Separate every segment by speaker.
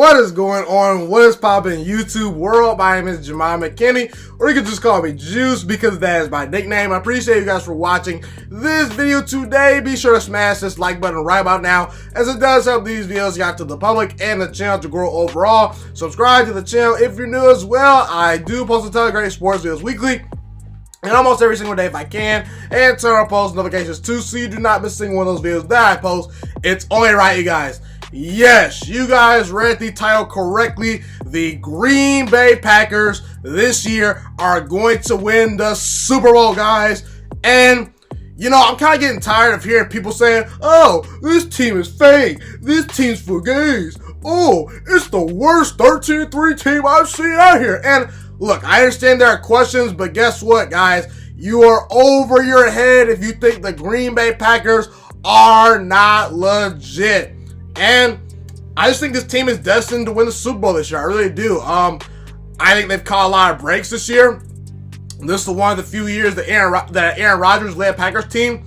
Speaker 1: What is going on? What is poppin' YouTube world? My name is Ghiman Mckinney, or you can just call me Juice because that is my nickname. I appreciate you guys for watching this video today. Be sure to smash this like button right about now, as it does help these videos get out to the public and the channel to grow overall. Subscribe to the channel if you're new as well. I do post a ton of great sports videos weekly, and almost every single day if I can, and turn on post notifications too, so you do not miss a single one of those videos that I post. It's only right, you guys. Yes, you guys read the title correctly. The Green Bay Packers this year are going to win the Super Bowl, guys. And, you know, I'm kind of getting tired of hearing people saying, oh, this team is fake. This team's fugazi. Oh, it's the worst 13-3 team I've seen out here. And look, I understand there are questions, but guess what, guys? You are over your head if you think the Green Bay Packers are not legit. And I just think this team is destined to win the Super Bowl this year. I really do. I think they've caught a lot of breaks this year. This is one of the few years that Aaron Rodgers led Packers team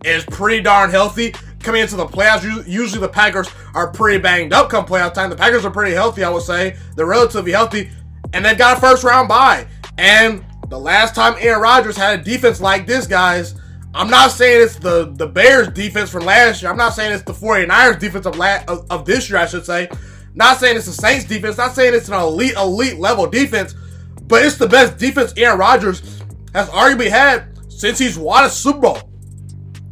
Speaker 1: is pretty darn healthy. Coming into the playoffs, usually the Packers are pretty banged up come playoff time. The Packers are pretty healthy, I would say. They're relatively healthy, and they've got a first-round bye. And the last time Aaron Rodgers had a defense like this, guys, I'm not saying it's the Bears defense from last year. I'm not saying it's the 49ers defense of this year, I should say. Not saying it's the Saints defense. Not saying it's an elite level defense. But it's the best defense Aaron Rodgers has arguably had since he's won a Super Bowl.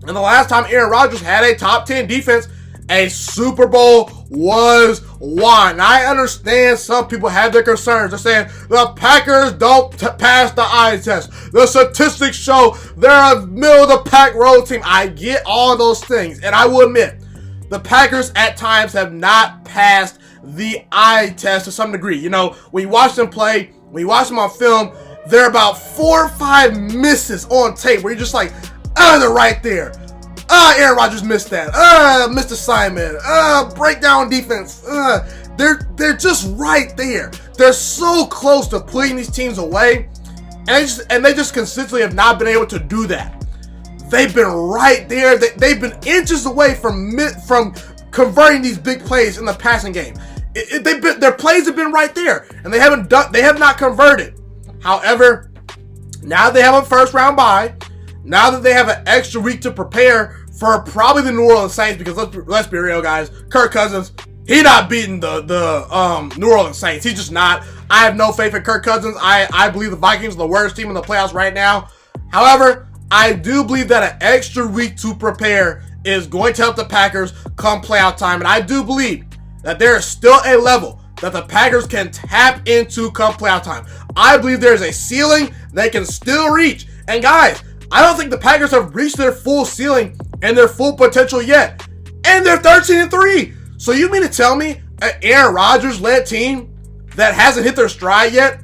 Speaker 1: And the last time Aaron Rodgers had a top 10 defense, a Super Bowl was won. I understand some people have their concerns. They're saying the Packers don't pass the eye test. The statistics show they're a middle-of-the-pack road team. I get all those things, and I will admit, the Packers at times have not passed the eye test to some degree. You know, when you watch them play, when you watch them on film, there are about 4 or 5 misses on tape where you're just like, they're right there. Aaron Rodgers missed that. Missed assignment. Breakdown defense. They're just right there. They're so close to putting these teams away, and they just consistently have not been able to do that. They've been right there. They've been inches away from converting these big plays in the passing game. Their plays have been right there, and they have not converted. However, now they have a first-round bye. Now that they have an extra week to prepare for probably the New Orleans Saints, because let's be real, guys, Kirk Cousins, he not beating the New Orleans Saints. He's just not. I have no faith in Kirk Cousins. I believe the Vikings are the worst team in the playoffs right now. However, I do believe that an extra week to prepare is going to help the Packers come playoff time, and I do believe that there is still a level that the Packers can tap into come playoff time. I believe there is a ceiling they can still reach, and guys, I don't think the Packers have reached their full ceiling and their full potential yet. And they're 13-3. So you mean to tell me an Aaron Rodgers-led team that hasn't hit their stride yet,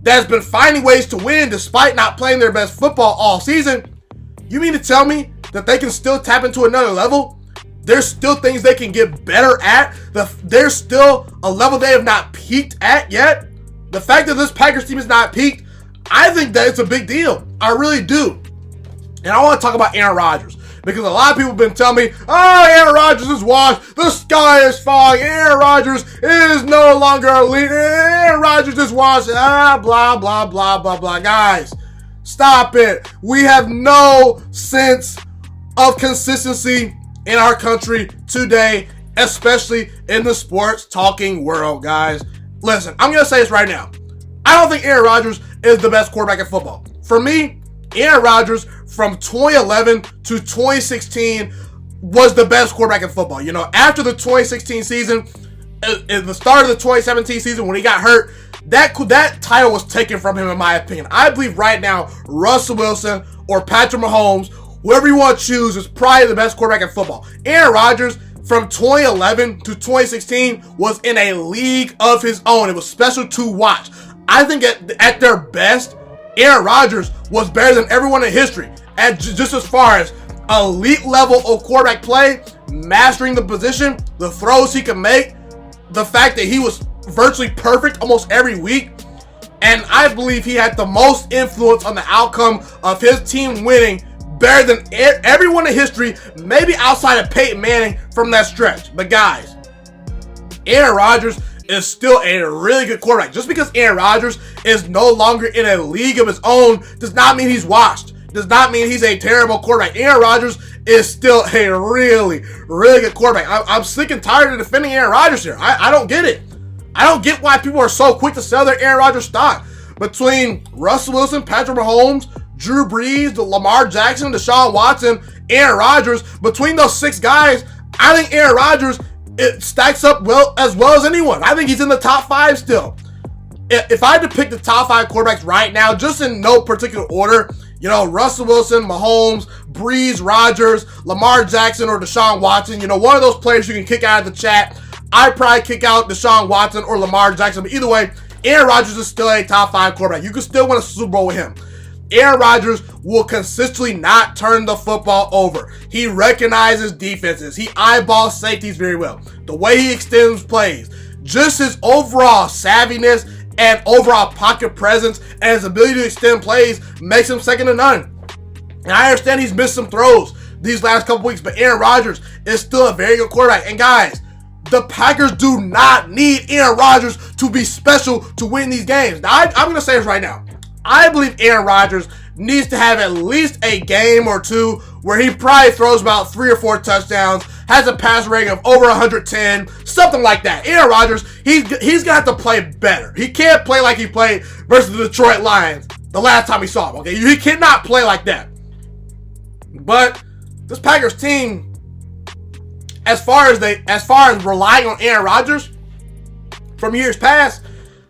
Speaker 1: that has been finding ways to win despite not playing their best football all season, you mean to tell me that they can still tap into another level? There's still things they can get better at. There's still a level they have not peaked at yet. The fact that this Packers team is not peaked, I think that it's a big deal. I really do. And I want to talk about Aaron Rodgers, because a lot of people have been telling me, oh, Aaron Rodgers is washed. The sky is falling. Aaron Rodgers is no longer elite. Aaron Rodgers is washed. Blah, blah, blah, blah, blah. Guys, stop it. We have no sense of consistency in our country today, especially in the sports talking world, guys. Listen, I'm going to say this right now. I don't think Aaron Rodgers is the best quarterback in football. For me, Aaron Rodgers from 2011 to 2016 was the best quarterback in football. You know, after the 2016 season, at the start of the 2017 season when he got hurt, that title was taken from him, in my opinion. I believe right now, Russell Wilson or Patrick Mahomes, whoever you want to choose, is probably the best quarterback in football. Aaron Rodgers from 2011 to 2016 was in a league of his own. It was special to watch. I think at their best, Aaron Rodgers was better than everyone in history, and just as far as elite level of quarterback play, mastering the position, the throws he could make, the fact that he was virtually perfect almost every week, and I believe he had the most influence on the outcome of his team winning better than everyone in history, maybe outside of Peyton Manning from that stretch. But guys, Aaron Rodgers is still a really good quarterback. Just because Aaron Rodgers is no longer in a league of his own does not mean he's washed. Does not mean he's a terrible quarterback. Aaron Rodgers is still a really, really good quarterback. I'm sick and tired of defending Aaron Rodgers here. I don't get it. I don't get why people are so quick to sell their Aaron Rodgers stock. Between Russell Wilson, Patrick Mahomes, Drew Brees, Lamar Jackson, Deshaun Watson, Aaron Rodgers, between those 6 guys, I think Aaron Rodgers stacks up well as anyone. I think he's in the top 5 still. If I had to pick the top 5 quarterbacks right now, just in no particular order, you know, Russell Wilson, Mahomes, Brees, Rodgers, Lamar Jackson, or Deshaun Watson, you know, one of those players you can kick out of the chat. I'd probably kick out Deshaun Watson or Lamar Jackson, but either way, Aaron Rodgers is still a top 5 quarterback. You can still win a Super Bowl with him. Aaron Rodgers will consistently not turn the football over. He recognizes defenses. He eyeballs safeties very well. The way he extends plays, just his overall savviness and overall pocket presence and his ability to extend plays makes him second to none. And I understand he's missed some throws these last couple weeks, but Aaron Rodgers is still a very good quarterback. And guys, the Packers do not need Aaron Rodgers to be special to win these games. Now, I'm going to say this right now. I believe Aaron Rodgers needs to have at least a game or two where he probably throws about 3 or 4 touchdowns, has a pass rating of over 110, something like that. Aaron Rodgers, he's going to have to play better. He can't play like he played versus the Detroit Lions the last time we saw him, okay? He cannot play like that. But this Packers team, as far as relying on Aaron Rodgers from years past,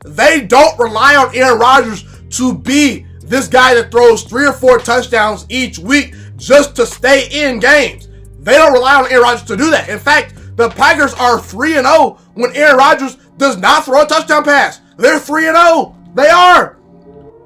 Speaker 1: they don't rely on Aaron Rodgers to be this guy that throws 3 or 4 touchdowns each week just to stay in games. They don't rely on Aaron Rodgers to do that. In fact, the Packers are 3-0 when Aaron Rodgers does not throw a touchdown pass. They're 3-0. They are.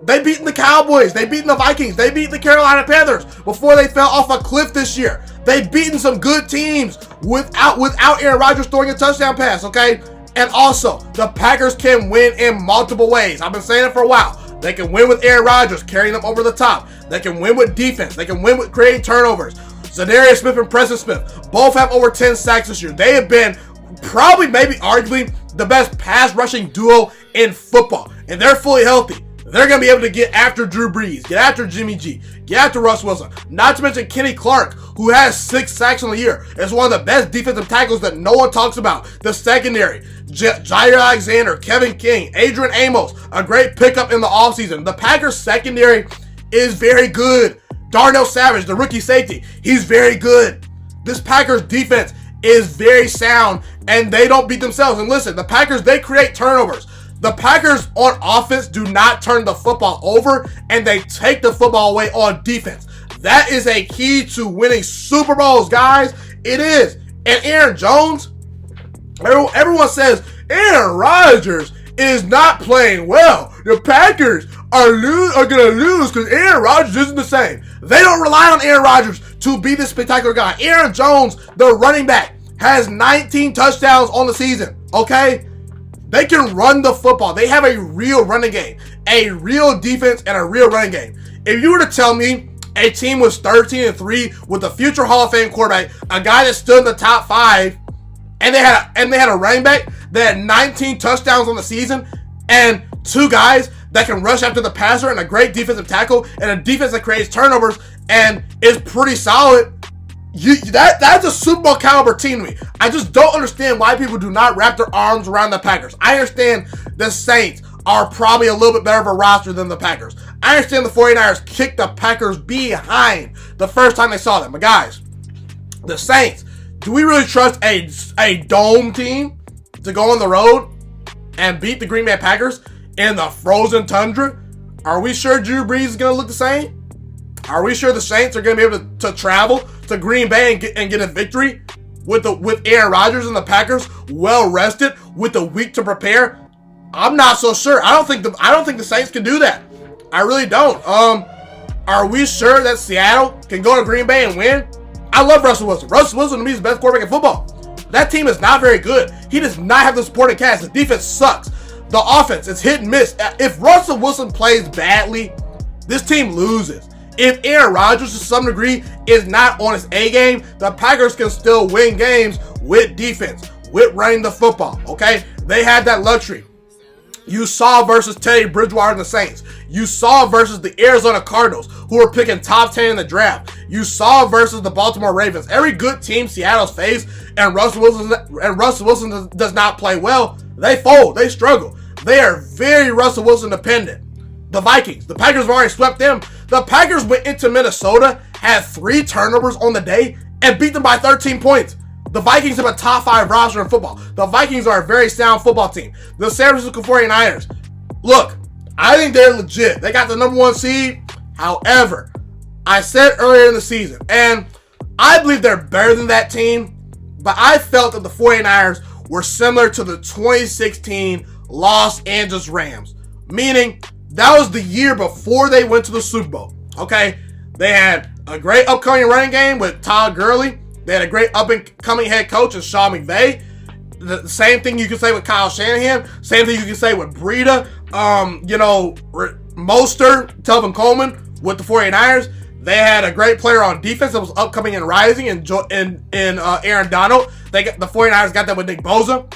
Speaker 1: They beaten the Cowboys. They beaten the Vikings. They beat the Carolina Panthers before they fell off a cliff this year. They've beaten some good teams without Aaron Rodgers throwing a touchdown pass, okay? And also, the Packers can win in multiple ways. I've been saying it for a while. They can win with Aaron Rodgers carrying them over the top. They can win with defense. They can win with creating turnovers. Zadarius Smith and Preston Smith both have over 10 sacks this year. They have been probably, maybe arguably, the best pass rushing duo in football. And they're fully healthy. They're going to be able to get after Drew Brees, get after Jimmy G, get after Russ Wilson. Not to mention Kenny Clark, who has 6 sacks on the year. Is one of the best defensive tackles that no one talks about. The secondary, Jair Alexander, Kevin King, Adrian Amos, a great pickup in the offseason. The Packers secondary is very good. Darnell Savage, the rookie safety, he's very good. This Packers defense is very sound, and they don't beat themselves. And listen, the Packers, they create turnovers. The Packers on offense do not turn the football over, and they take the football away on defense. That is a key to winning Super Bowls, guys. It is. And Aaron Jones, everyone says Aaron Rodgers is not playing well. The Packers are going to lose because Aaron Rodgers isn't the same. They don't rely on Aaron Rodgers to be this spectacular guy. Aaron Jones, the running back, has 19 touchdowns on the season, okay? They can run the football. They have a real running game, a real defense, and a real running game. If you were to tell me a team was 13-3 with a future Hall of Fame quarterback, a guy that stood in the top 5, and they had a running back that had 19 touchdowns on the season, and 2 guys that can rush after the passer, and a great defensive tackle, and a defense that creates turnovers and is pretty solid, that's a Super Bowl caliber team to me. I just don't understand why people do not wrap their arms around the Packers. I understand the Saints are probably a little bit better of a roster than the Packers. I understand the 49ers kicked the Packers behind the first time they saw them. But guys, the Saints, do we really trust a dome team to go on the road and beat the Green Bay Packers in the frozen tundra? Are we sure Drew Brees is going to look the same? Are we sure the Saints are going to be able to travel to Green Bay and get a victory with Aaron Rodgers and the Packers well rested with a week to prepare? I'm not so sure. I don't think the Saints can do that. I really don't. Are we sure that Seattle can go to Green Bay and win? I love Russell Wilson. Russell Wilson to me is the best quarterback in football. That team is not very good. He does not have the supporting cast. The defense sucks. The offense is hit and miss. If Russell Wilson plays badly, this team loses. If Aaron Rodgers, to some degree, is not on his A game, the Packers can still win games with defense, with running the football, okay? They had that luxury. You saw versus Teddy Bridgewater and the Saints. You saw versus the Arizona Cardinals, who were picking top 10 in the draft. You saw versus the Baltimore Ravens. Every good team Seattle's faced, and Russell Wilson does not play well, they fold. They struggle. They are very Russell Wilson dependent. The Vikings. The Packers have already swept them. The Packers went into Minnesota, had 3 turnovers on the day, and beat them by 13 points. The Vikings have a top 5 roster in football. The Vikings are a very sound football team. The San Francisco 49ers. Look, I think they're legit. They got the number 1 seed. However, I said earlier in the season, and I believe they're better than that team, but I felt that the 49ers were similar to the 2016 Los Angeles Rams. Meaning, that was the year before they went to the Super Bowl. Okay? They had a great upcoming running game with Todd Gurley. They had a great up-and-coming head coach in Sean McVay. The same thing you can say with Kyle Shanahan. Same thing you can say with Breida. Mostert, Telvin Coleman with the 49ers. They had a great player on defense that was upcoming and rising in Aaron Donald. The 49ers got that with Nick Bosa.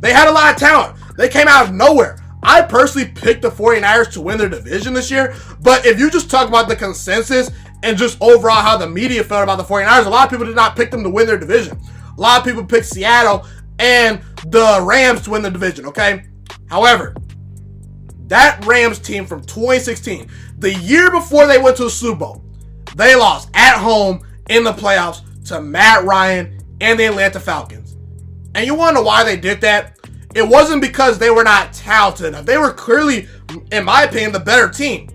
Speaker 1: They had a lot of talent. They came out of nowhere. I personally picked the 49ers to win their division this year. But if you just talk about the consensus and just overall how the media felt about the 49ers, a lot of people did not pick them to win their division. A lot of people picked Seattle and the Rams to win the division, okay? However, that Rams team from 2016, the year before they went to the Super Bowl, they lost at home in the playoffs to Matt Ryan and the Atlanta Falcons. And you want to know why they did that? It wasn't because they were not talented enough. They were clearly, in my opinion, the better team.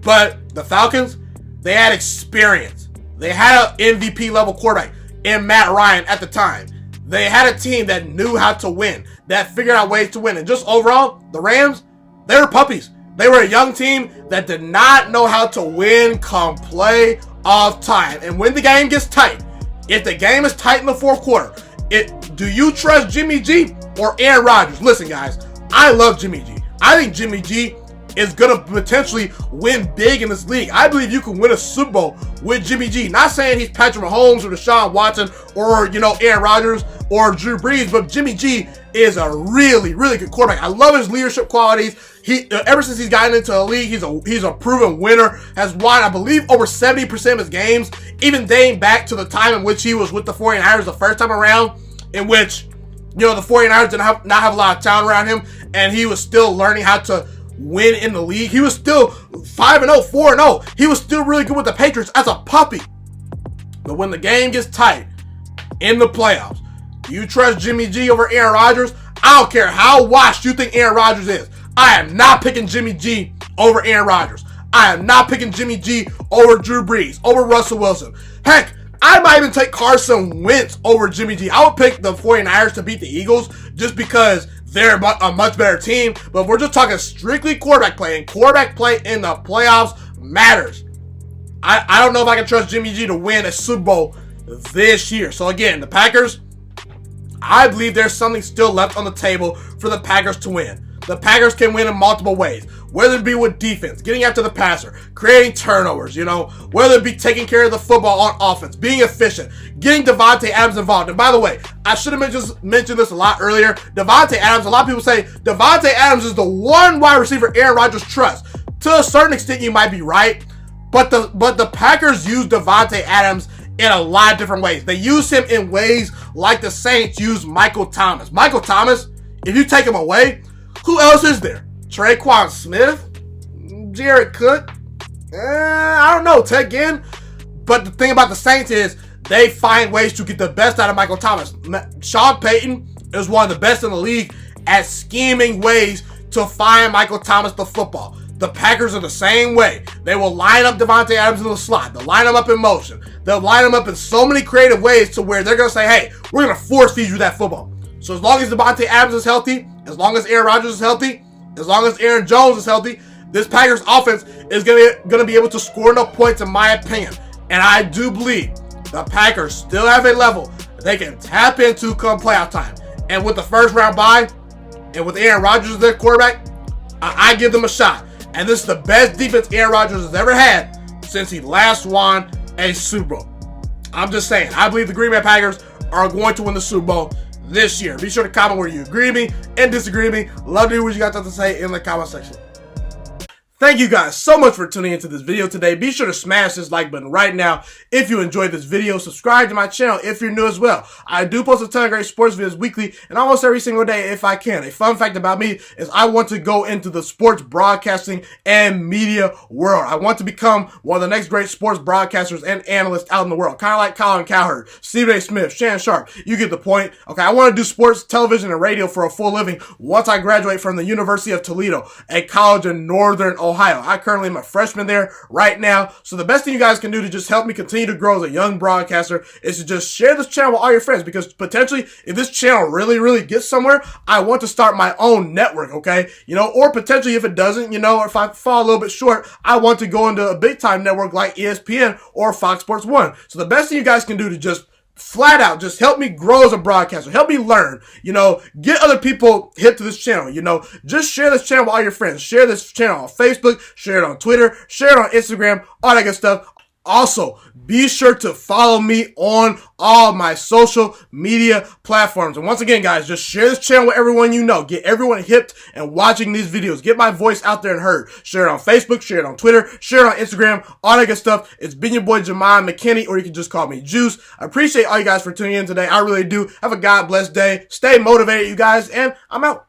Speaker 1: But the Falcons, they had experience. They had an MVP level quarterback in Matt Ryan at the time. They had a team that knew how to win, that figured out ways to win. And just overall, the Rams, they were puppies. They were a young team that did not know how to win come playoff time. And when the game gets tight, if the game is tight in the fourth quarter, do you trust Jimmy G or Aaron Rodgers? Listen, guys, I love Jimmy G. I think Jimmy G is going to potentially win big in this league. I believe you can win a Super Bowl with Jimmy G. Not saying he's Patrick Mahomes or Deshaun Watson or, Aaron Rodgers or Drew Brees, but Jimmy G is a really, really good quarterback. I love his leadership qualities. Ever since he's gotten into the league, he's a proven winner. Has won, I believe, over 70% of his games, even dating back to the time in which he was with the 49ers the first time around, in which, the 49ers did not have a lot of talent around him, and he was still learning how to win in the league. He was still 5-0, 4-0. He was still really good with the Patriots as a puppy. But when the game gets tight in the playoffs, do you trust Jimmy G over Aaron Rodgers? I don't care how washed you think Aaron Rodgers is. I am not picking Jimmy G over Aaron Rodgers. I am not picking Jimmy G over Drew Brees, over Russell Wilson. Heck, I might even take Carson Wentz over Jimmy G. I would pick the 49ers to beat the Eagles just because they're a much better team. But if we're just talking strictly quarterback play, and quarterback play in the playoffs matters. I don't know if I can trust Jimmy G to win a Super Bowl this year. So again, the Packers, I believe there's something still left on the table for the Packers to win. The Packers can win in multiple ways, whether it be with defense, getting after the passer, creating turnovers, whether it be taking care of the football on offense, being efficient, getting Davante Adams involved. And by the way, I should have mentioned this a lot earlier. Davante Adams, a lot of people say Davante Adams is the one wide receiver Aaron Rodgers trusts. To a certain extent, you might be right, but the Packers use Davante Adams in a lot of different ways. They use him in ways like the Saints use Michael Thomas. Michael Thomas, if you take him away, who else is there? Traquan Smith? Jared Cook? I don't know, Ted Ginn. But the thing about the Saints is they find ways to get the best out of Michael Thomas. Sean Payton is one of the best in the league at scheming ways to find Michael Thomas the football. The Packers are the same way. They will line up Davante Adams in the slot. They'll line him up in motion. They'll line him up in so many creative ways to where they're going to say, hey, we're going to force feed you that football. So as long as Davante Adams is healthy, as long as Aaron Rodgers is healthy, as long as Aaron Jones is healthy, this Packers offense is going to be able to score enough points, in my opinion. And I do believe the Packers still have a level they can tap into come playoff time. And with the first round bye, and with Aaron Rodgers as their quarterback, I give them a shot. And this is the best defense Aaron Rodgers has ever had since he last won a Super Bowl. I'm just saying, I believe the Green Bay Packers are going to win the Super Bowl. this year? Be sure to comment where you agree with me and disagree with me. Love to hear what you guys have to say in the comment section. Thank you guys so much for tuning into this video today. Be sure to smash this like button right now if you enjoyed this video. Subscribe to my channel if you're new as well. I do post a ton of great sports videos weekly and almost every single day if I can. A fun fact about me is I want to go into the sports broadcasting and media world. I want to become one of the next great sports broadcasters and analysts out in the world. Kind of like Colin Cowherd, Stephen A. Smith, Shannon Sharp. You get the point. Okay, I want to do sports, television, and radio for a full living once I graduate from the University of Toledo, a college in Northern Ohio. I currently am a freshman there right now. So the best thing you guys can do to just help me continue to grow as a young broadcaster is to just share this channel with all your friends, because potentially if this channel really gets somewhere, I want to start my own network, okay? You know, or potentially if it doesn't, you know, or if I fall a little bit short, I want to go into a big time network like ESPN or Fox Sports 1. So the best thing you guys can do to just flat out just help me grow as a broadcaster, help me learn, you know, get other people hip to this channel, you know, just share this channel with all your friends, share this channel on Facebook, share it on Twitter, share it on Instagram, all that good stuff. Also, be sure to follow me on all my social media platforms. And once again, guys, just share this channel with everyone you know. Get everyone hipped and watching these videos. Get my voice out there and heard. Share it on Facebook, share it on Twitter, share it on Instagram, all that good stuff. It's been your boy, Ghiman Mckinney, or you can just call me Juice. I appreciate all you guys for tuning in today. I really do. Have a God bless day. Stay motivated, you guys, and I'm out.